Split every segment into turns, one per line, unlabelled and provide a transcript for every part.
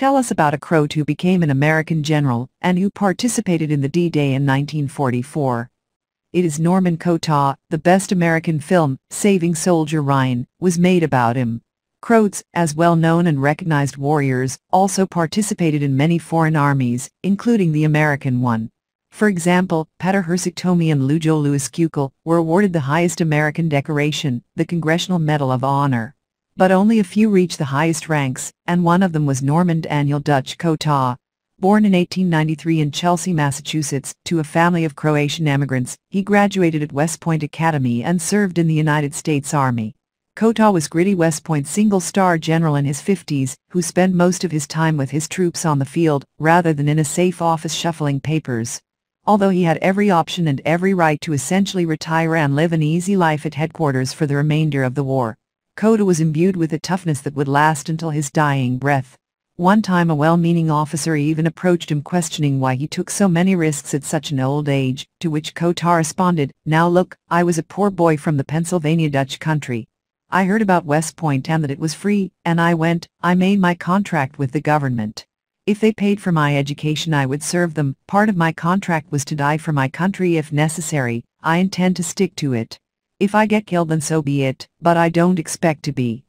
Tell us about a Croat who became an American general and who participated in the D-Day in 1944. It is Norman Cota. The best American film, Saving Soldier Ryan, was made about him. Croats, as well-known and recognized warriors, also participated in many foreign armies, including the American one. For example, Petr Herceg-Tomi and Lujo Lewis-Keukel were awarded the highest American decoration, the Congressional Medal of Honor. But only a few reached the highest ranks, and one of them was Norman Daniel Dutch Cota. Born in 1893 in Chelsea, Massachusetts, to a family of Croatian immigrants, he graduated at Westpoint Academy and served in the United States Army. Cota was gritty Westpoint single-star general in his 50s, who spent most of his time with his troops on the field, rather than in a safe office shuffling papers. Although he had every option and every right to essentially retire and live an easy life at headquarters for the remainder of the war, Cota was imbued with a toughness that would last until his dying breath. One time a well-meaning officer even approached him questioning why he took so many risks at such an old age, to which Cota responded, "Now look, I was a poor boy from the Pennsylvania Dutch country. I heard about West Point and that it was free, and I made my contract with the government. If they paid for my education I would serve them. Part of my contract was to die for my country if necessary. I intend to stick to it. If I get killed then so be it, but I don't expect to be."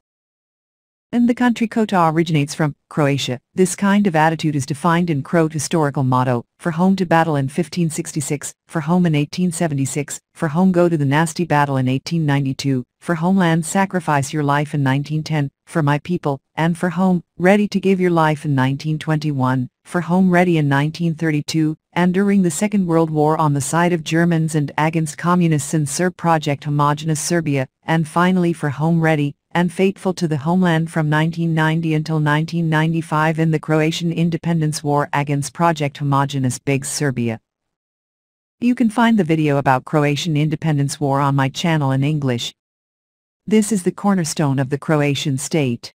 And the country Cota originates from, Croatia. This kind of attitude is defined in Croat historical motto: for home to battle in 1566, for home in 1876, for home go to the nasty battle in 1892, for homeland sacrifice your life in 1910, for my people, and for home, ready to give your life in 1921, for home ready in 1932, and during the Second World War on the side of Germans and against communists in Serb Project Homogeneous Serbia, and finally for home ready and faithful to the homeland from 1990 until 1995 in the Croatian Independence War against Project Homogeneous Big Serbia. You can find the video about Croatian Independence War on my channel in English. This is the cornerstone of the Croatian state.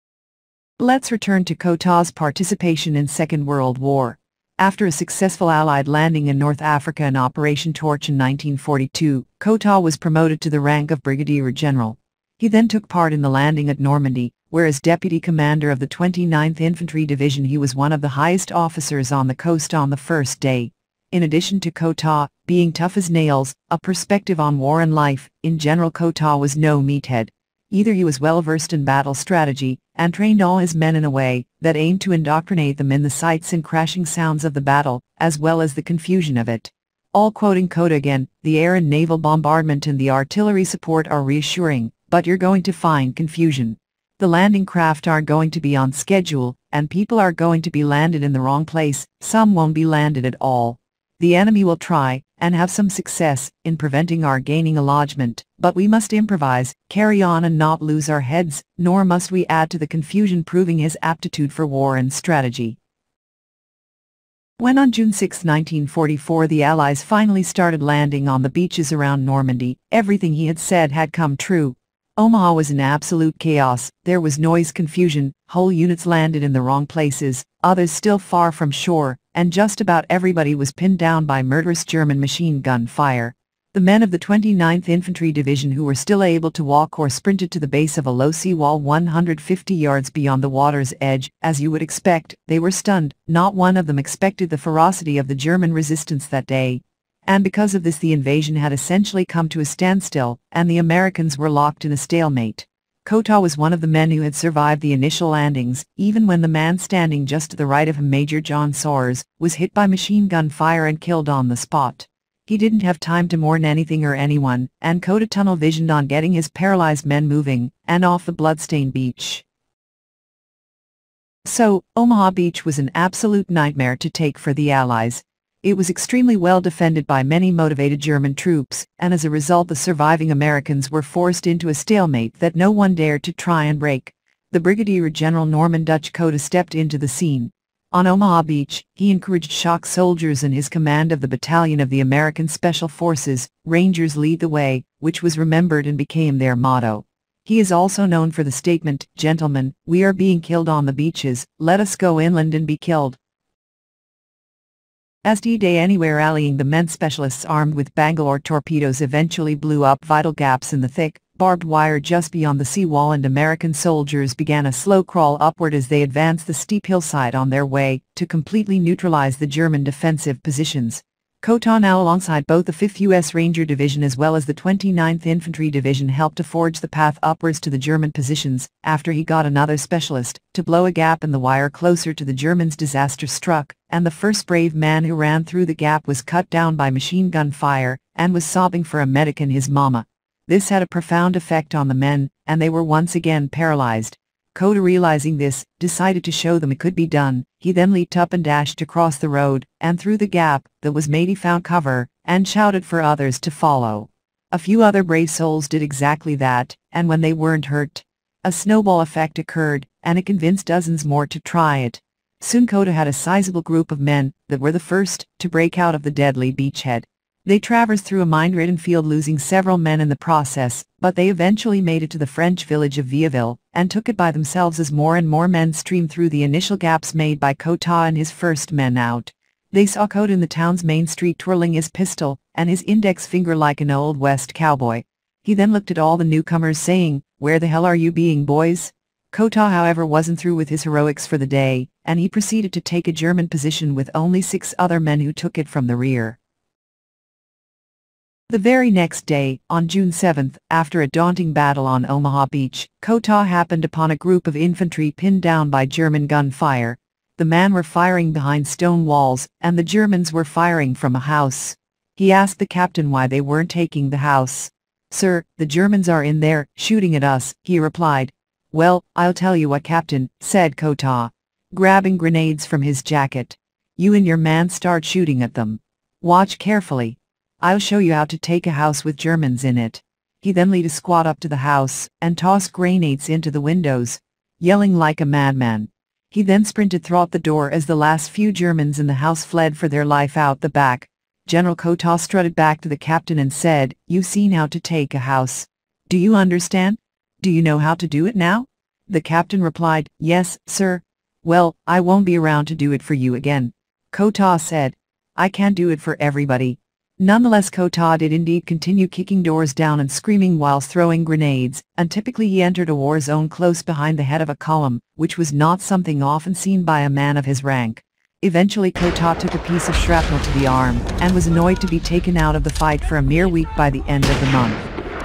Let's return to Cota's participation in Second World War. After a successful Allied landing in North Africa in Operation Torch in 1942, Cota was promoted to the rank of Brigadier General. He then took part in the landing at Normandy, where as deputy commander of the 29th Infantry Division he was one of the highest officers on the coast on the first day. In addition to Cota being tough as nails, a perspective on war and life, in general Cota was no meathead. Either he was well versed in battle strategy, and trained all his men in a way that aimed to indoctrinate them in the sights and crashing sounds of the battle, as well as the confusion of it. All quoting Cota again, "The air and naval bombardment and the artillery support are reassuring, but you're going to find confusion. The landing craft aren't going to be on schedule, and people are going to be landed in the wrong place. Some won't be landed at all. The enemy will try, and have some success, in preventing our gaining a lodgment, but we must improvise, carry on and not lose our heads, nor must we add to the confusion," proving his aptitude for war and strategy. When on June 6, 1944 the Allies finally started landing on the beaches around Normandy, everything he had said had come true. Omaha was in absolute chaos. There was noise, confusion, whole units landed in the wrong places, others still far from shore, and just about everybody was pinned down by murderous German machine gun fire. The men of the 29th Infantry Division who were still able to walk or sprinted to the base of a low seawall 150 yards beyond the water's edge. As you would expect, they were stunned. Not one of them expected the ferocity of the German resistance that day. And because of this the invasion had essentially come to a standstill, and the Americans were locked in a stalemate. Cota was one of the men who had survived the initial landings, even when the man standing just to the right of him, Major John Soares, was hit by machine gun fire and killed on the spot. He didn't have time to mourn anything or anyone, and Cota tunnel-visioned on getting his paralyzed men moving, and off the bloodstained beach. So, Omaha Beach was an absolute nightmare to take for the Allies. It was extremely well defended by many motivated German troops, and as a result the surviving Americans were forced into a stalemate that no one dared to try and break. The Brigadier General Norman Dutch Cota stepped into the scene. On Omaha Beach, he encouraged shock soldiers in his command of the battalion of the American Special Forces, "Rangers lead the way," which was remembered and became their motto. He is also known for the statement, "Gentlemen, we are being killed on the beaches, let us go inland and be killed." As D-Day anywhere rallying, the men specialists armed with Bangalore torpedoes eventually blew up vital gaps in the thick, barbed wire just beyond the seawall, and American soldiers began a slow crawl upward as they advanced the steep hillside on their way to completely neutralize the German defensive positions. Cota, now alongside both the 5th U.S. Ranger Division as well as the 29th Infantry Division, helped to forge the path upwards to the German positions after he got another specialist to blow a gap in the wire closer to the Germans. Disaster struck, and the first brave man who ran through the gap was cut down by machine gun fire and was sobbing for a medic and his mama. This had a profound effect on the men, and they were once again paralyzed. Cota, realizing this, decided to show them it could be done. He then leaped up and dashed across the road and through the gap that was made. He found cover and shouted for others to follow. A few other brave souls did exactly that, and when they weren't hurt, a snowball effect occurred, and it convinced dozens more to try it. Soon Cota had a sizable group of men that were the first to break out of the deadly beachhead. They traversed through a mine-ridden field, losing several men in the process, but they eventually made it to the French village of Vieilleville and took it by themselves as more and more men streamed through the initial gaps made by Cota and his first men out. They saw Cota in the town's main street twirling his pistol and his index finger like an Old West cowboy. He then looked at all the newcomers saying, "Where the hell are you being, boys?" Cota, however, wasn't through with his heroics for the day, and he proceeded to take a German position with only 6 other men who took it from the rear. The very next day, on June 7th, after a daunting battle on Omaha Beach, Cota happened upon a group of infantry pinned down by German gunfire. The men were firing behind stone walls, and the Germans were firing from a house. He asked the captain why they weren't taking the house. "Sir, the Germans are in there, shooting at us," he replied. "Well, I'll tell you what, Captain," said Cota, grabbing grenades from his jacket. "You and your man start shooting at them. Watch carefully. I'll show you how to take a house with Germans in it." He then led a squad up to the house and tossed grenades into the windows, yelling like a madman. He then sprinted through the door as the last few Germans in the house fled for their life out the back. General Cota strutted back to the captain and said, "You've seen how to take a house. Do you understand? Do you know how to do it now?" The captain replied, "Yes, sir." "Well, I won't be around to do it for you again," Cota said. "I can't do it for everybody." Nonetheless, Cota did indeed continue kicking doors down and screaming whilst throwing grenades, and typically he entered a war zone close behind the head of a column, which was not something often seen by a man of his rank. Eventually Cota took a piece of shrapnel to the arm, and was annoyed to be taken out of the fight for a mere week by the end of the month.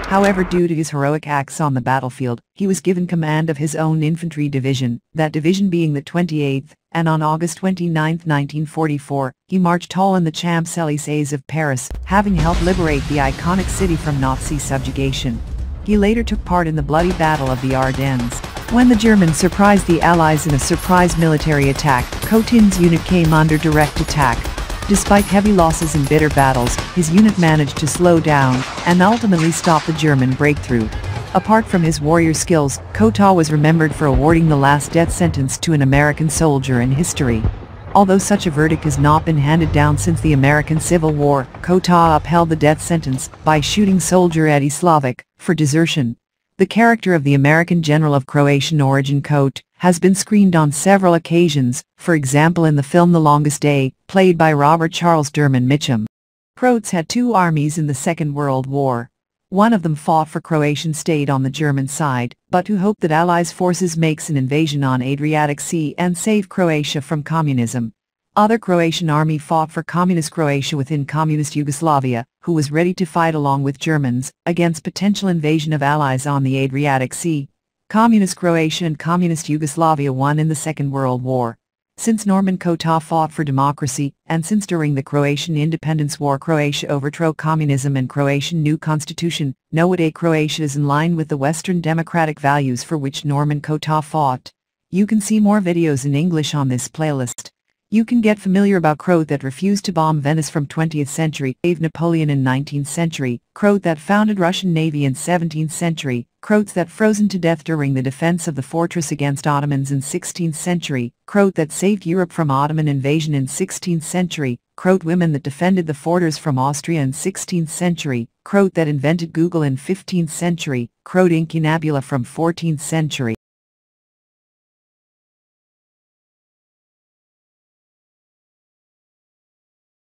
However, due to his heroic acts on the battlefield, he was given command of his own infantry division, that division being the 28th, and on August 29, 1944, he marched tall in the Champs-Élysées of Paris, having helped liberate the iconic city from Nazi subjugation. He later took part in the bloody Battle of the Ardennes. When the Germans surprised the Allies in a surprise military attack, Cota's unit came under direct attack. Despite heavy losses in bitter battles, his unit managed to slow down and ultimately stop the German breakthrough. Apart from his warrior skills, Cota was remembered for awarding the last death sentence to an American soldier in history. Although such a verdict has not been handed down since the American Civil War, Cota upheld the death sentence by shooting soldier Eddie Slavic for desertion. The character of the American general of Croatian origin Cota has been screened on several occasions, for example in the film The Longest Day, played by Robert Charles Derman Mitchum. Croats had 2 armies in the Second World War. One of them fought for Croatian state on the German side, but who hoped that Allies forces makes an invasion on Adriatic Sea and save Croatia from communism. Other Croatian army fought for Communist Croatia within Communist Yugoslavia, who was ready to fight along with Germans against potential invasion of Allies on the Adriatic Sea. Communist Croatia and Communist Yugoslavia won in the Second World War. Since Norman Cota fought for democracy, and since during the Croatian Independence War Croatia overthrew communism and Croatian new constitution, nowadays Croatia is in line with the Western democratic values for which Norman Cota fought. You can see more videos in English on this playlist. You can get familiar about Croat that refused to bomb Venice from 20th century, saved Napoleon in 19th century, Croat that founded Russian Navy in 17th century, Croats that frozen to death during the defense of the fortress against Ottomans in 16th century, Croat that saved Europe from Ottoman invasion in 16th century, Croat women that defended the fortress from Austria in 16th century, Croat that invented Google in 15th century, Croat incunabula from 14th century.